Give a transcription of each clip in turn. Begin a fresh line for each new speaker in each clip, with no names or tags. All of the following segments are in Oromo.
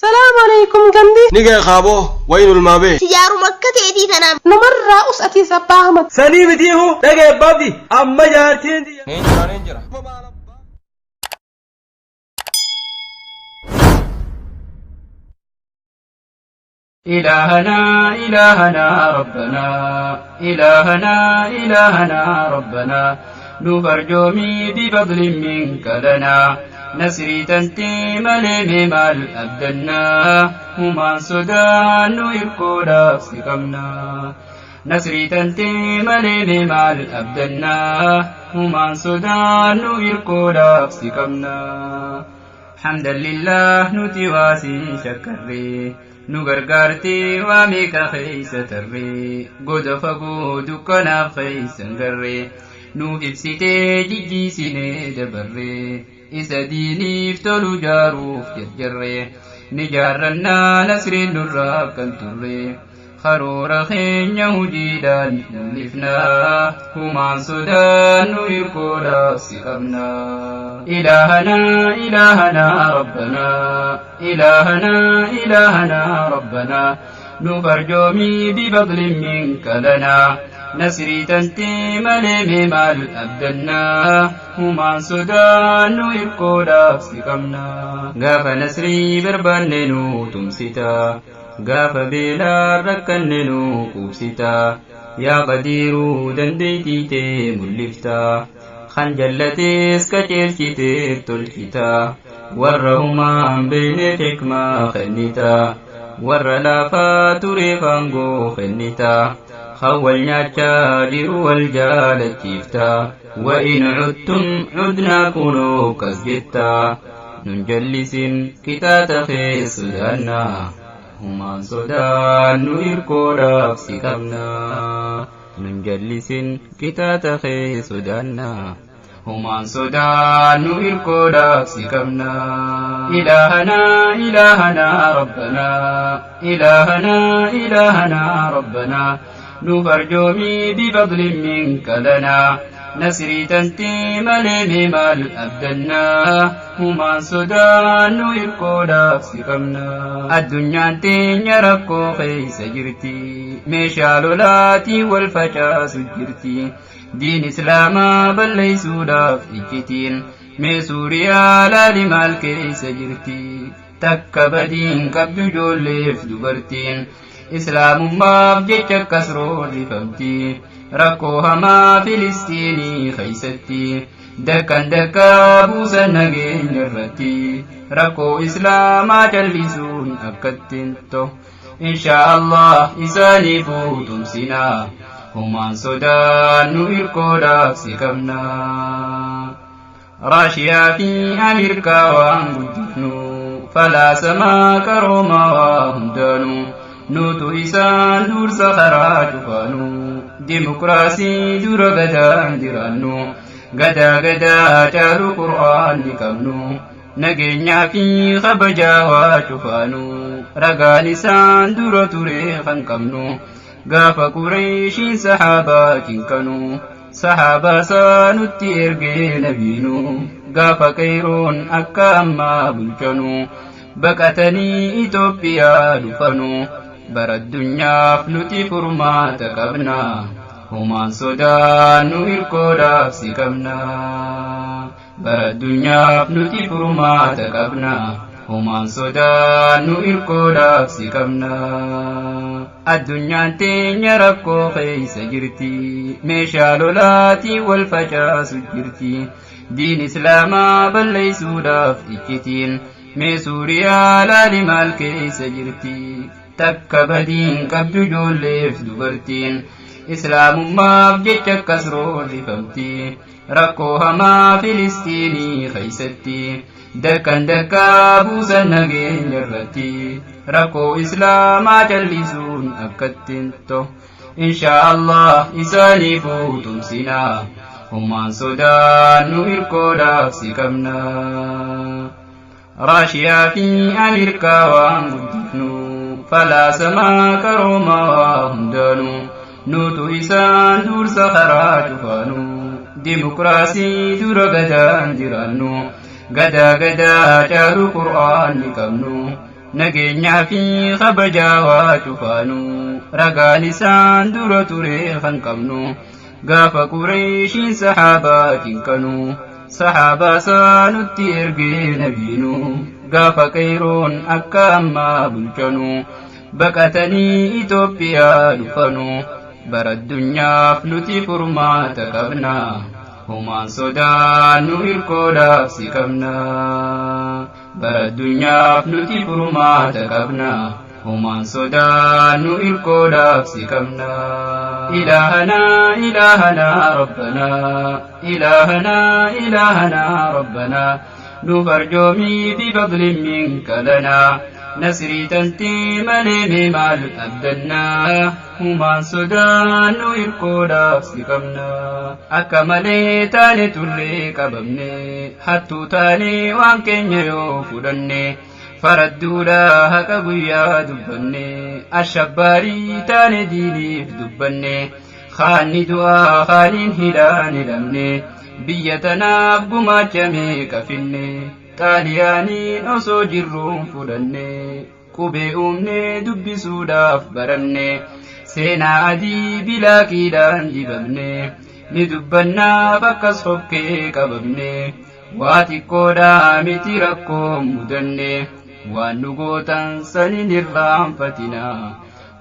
سلام عليكم جندي
نيجا خابو وين المابي
سيارو مكة تيدي تنام
نمر أسأتي سبا أحمد
سليم ديهو نيجا بابدي أما جارتين دي
نينجرا
إلهنا إلهنا ربنا إلهنا إلهنا ربنا نفرجومي بفضل منك لنا نسري تنتيم لمال أبدنا وما سودان يركو لافسكمنا نسري تنتيم لمال أبدنا وما سودان يركو لافسكمنا حمدا لله نتواسي شكري نغرغرتي واميكا خيس تري قد فقود كنا خيس نغري نو إبسيتي جيجي سيني دبري إسا ديني فتلو جاروف جرجري نجارنا نسري نرى كنتري خرور خين يهجيدا نلفنا هما سودان يركولا سيقمنا إلهنا إلهنا ربنا إلهنا إلهنا ربنا نفرجومي بفضل منك لنا نسري تنتيم لمال أبدنا هما سودان يركولا سيقمنا غاف نسري برباننو تمسيتا غاف بلا ركننو كوبسيتا يا قدير دنديتي تي ملفتا خنجلتيس كتيرتي تلكتا ورهما بين حكمة خنتا ور لافا تريفانغو خنتا خول ناچا ديرو الجال تيفتا وإن عدتم عدنا كونو كسجتا ننجلس كتات في سودانا هما سودان نيركو رافسي كمنا ننجلس كتات في سودانا هما سودان نيركو رافسي كمنا إلهنا إلهنا ربنا إلهنا إلهنا ربنا نفرجومي بفضل منك لنا نسري تنتيم لمال أبدنا هما سودان يركو لافسكمنا الدنيا تين يركو خيس جرتي ميشالو لاتي والفجاس جرتي دين إسلاما بل ليسوا لافكتين مي سوريا لا لمال كيس جرتي تكبدين كبجو جوليف دبرتين إسلام ما بجيك كسرو لفمتي ركو هما فلسطيني خيستي دكان دكا بوسا نجين جرتي ركو إسلام جلسون أكتنتو إن شاء الله إساني فوتم سنا هما سودان نيركو دافسكمنا راشيا في أمريكا وانبدنو فلا سما كروما وهمدانو نوتو إسان دور سخرا جفانو ديمقراسي دور غدا ديرانو غدا غدا جارو قرآن لكمنو نجينا في خبجا وشفانو رغا لسان دور توري خنكمنو غاف قريش صحابا كنكنو صحابا سانوتي إرغي نبينو غاف كيرون أكا أما بلجنو بكتني إتوبيا دفنو بر الدنيا فنتي فرما تكبنا هما سودان نيركو دافسكمنا بر الدنيا فنتي فرما تكبنا هما سودان نيركو دافسكمنا الدنيا تين يركو خيس جرتي ميشالو لاتي والفجاس جرتي دين إسلاما بل ليسوا دافكتين مي سوريا لا لمال كيس جرتي تكبدين كبجو جوليف دبرتين إسلام ما بجيك كسرو لفمتي ركو هما فلسطيني خيستي دكان دكا بوسا نجين جرتي ركو إسلام جلسون أكتنتو إن شاء الله إساني فوتم سنا هما سودان نيركو دافسكمنا راشيا في أمريكا وانبدنو فلا سما كروما وهمدانو نوتو إسان دور سخرا جفانو ديمقراسي دور غدا ديرانو غدا غدا جارو قرآن لكمنو nageenyaa fi kabajaa waa cufaanu ragaan isaan dura ture kan qabnu gaafa Qureeshiin sahaabaatiin kanu sahaabaa saanutti ergee nabiinu gaafa Kayroon akka ammaa bulchanu baqatanii Itoophiyaa dhufanu bara addunyaaf nuti furmaata qabna humaan sodaannu hirkoodhaaf si qabna bara addunyaaf nuti furmaata qabna humaan sodaannu hirkoodhaaf si qabna ilaahana rabbana nuuf arjoomii fi fadlin minka lanaa nasrii tantii malee mee maal abdannaa humaan sodaannu hirkoodhaaf si qabna akka malee taane turree qabamne hattuu taane waan keenya yoo fudhanne faradduudha haqa guyyaa dubbanne ashabbaarii taane diiniif dubbanne khaanni du'aa khaaniin hidhaan hidhamne biyya tanaaf gumaachame kafinne xaaliyaaniin osoo jirruun fudhanne qubee uumne dubbisuudhaaf baranne seenaa adii bilaakiidhaan dibamne ni dubbannaaf akkas hokkee qabamne waa xiqqoodhaa miti rakkoon mudanne waan nu gootan sanin irraanfatina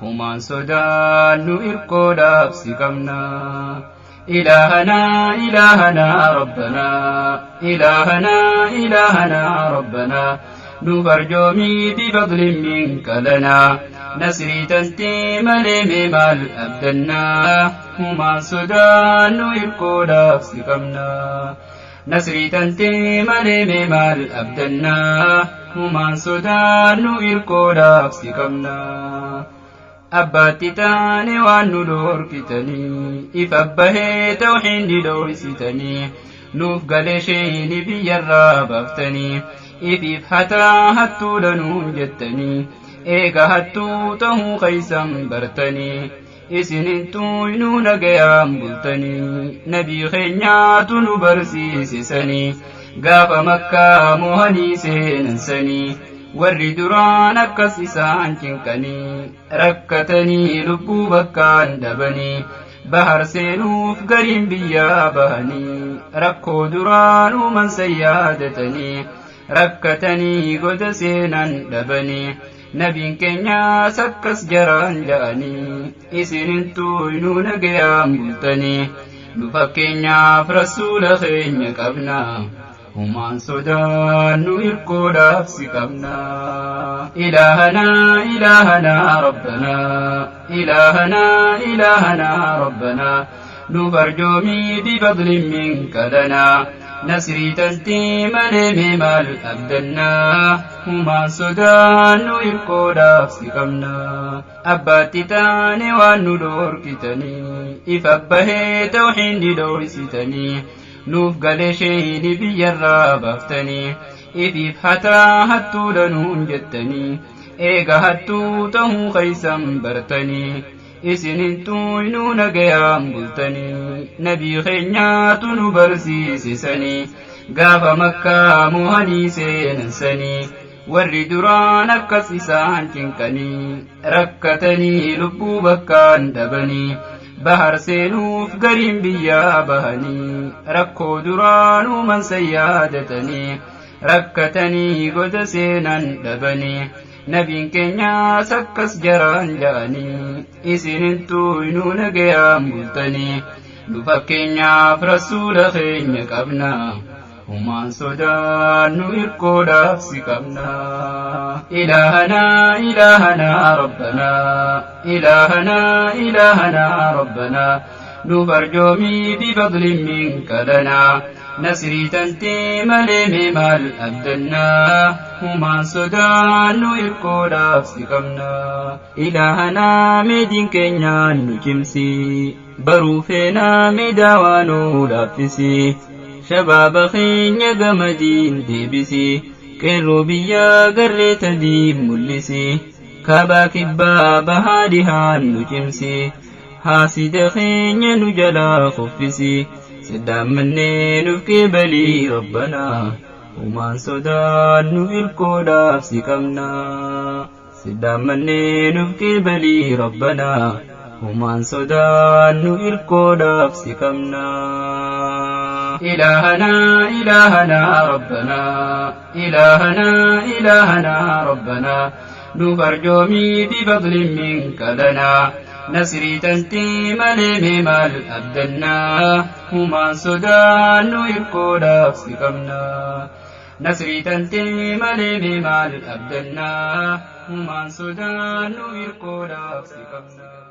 humaan sodaannu hirkoodhaaf si qabna ilaahana rabbana nuuf arjoomii fi fadlin minka lanaa nasrii tantii malee mee maal abdannaa humaan sodaannu hirkoodhaaf si qabna nasrii tantii malee mee maal abdannaa humaan sodaannu hirkoodhaaf si qabna abbaatti taane waan nu dhorkitanii ifa bahee tawxiidni dhoysitanii nuuf galee sheeyni biyyarraa baaftanii ifiif hataa hattuudha nuun jettanii eega hattuu tahuu keeysan bartanii isinintuu nu nagayaan bultanii nabii keenyaatu nu barsiisisanii gaafa makkaa mohanii seenansanii warri duraan akkas isaan cinqanii rakkatanii lubbuu bakkaan dhabanii bahar seenuuf gariin biyyaa bahanii rakkoo duraan uuman sayyaadatanii rakkatanii goda seenan dhabanii nabiin keenyaas akkas jaraan ja'anii isinintuu nu nagayaan bultanii nu fakkeenyaaf rasuula keenya qabna humaan sodaannu hirkoodhaaf si qabna ilaahana rabbana nuuf arjoomii fi fadlin minka lanaa nasrii tantii malee mee maal abdannaa humaan sodaannu hirkoodhaaf si qabna abbaatti taane waan nu dhorkitanii ifa bahee tawxiidni dhoysitanii nuuf galee sheeyni biyyarraa baaftanii ifiif hataa hattuudha nuun jettanii eega hattuu tahuu keeysan bartanii isinintuu nu nagayaan bultanii nabii keenyaatu nu barsiisisanii gaafa makkaa mohanii seenansanii warri duraan akkas isaan cinqanii rakkatanii lubbuu bakkaan dhabanii bahar seenuuf gariin biyyaa bahanii rakkoo duraan uuman sayyaadatanii rakkatanii goda seenan dhabanii nabiin keenyaas akkas jaraan ja'anii isinintuu nu nagayaan bultanii nu fakkeenyaaf rasuula keenya qabna humaan sodaannu hirkoodhaaf si qabna ilaahana rabbana nuuf arjoomii fi fadlin minka lanaa nasrii tantii malee mee maal abdannaa humaan sodaannu hirkoodhaaf si qabna ilaahanaa meediin keenyaan nu cimsi baruu feenaa meedaa waanuu laaffisi shabaaba keenya gamadiin deebisi qeerroo biyyaa garree tadiif mul'isi kaabaa kibbaa bahaa dhihaan nu cimsi haasida keenya nu jalaa kuffisi صدامني نفكي بلي ربنا وما صدان الكودا سكمنا سدامني نبكي بلي ربنا وما صدان الكودا سكمنا إلهنا إلهنا ربنا إلهنا إلهنا ربنا نفرجومي بفضل منك لنا نسري تنتي ملي مال أبدنا وما صدان الكودا سكمنا نسري تنتي ملي مال أبدنا وما صدان الكودا سكمنا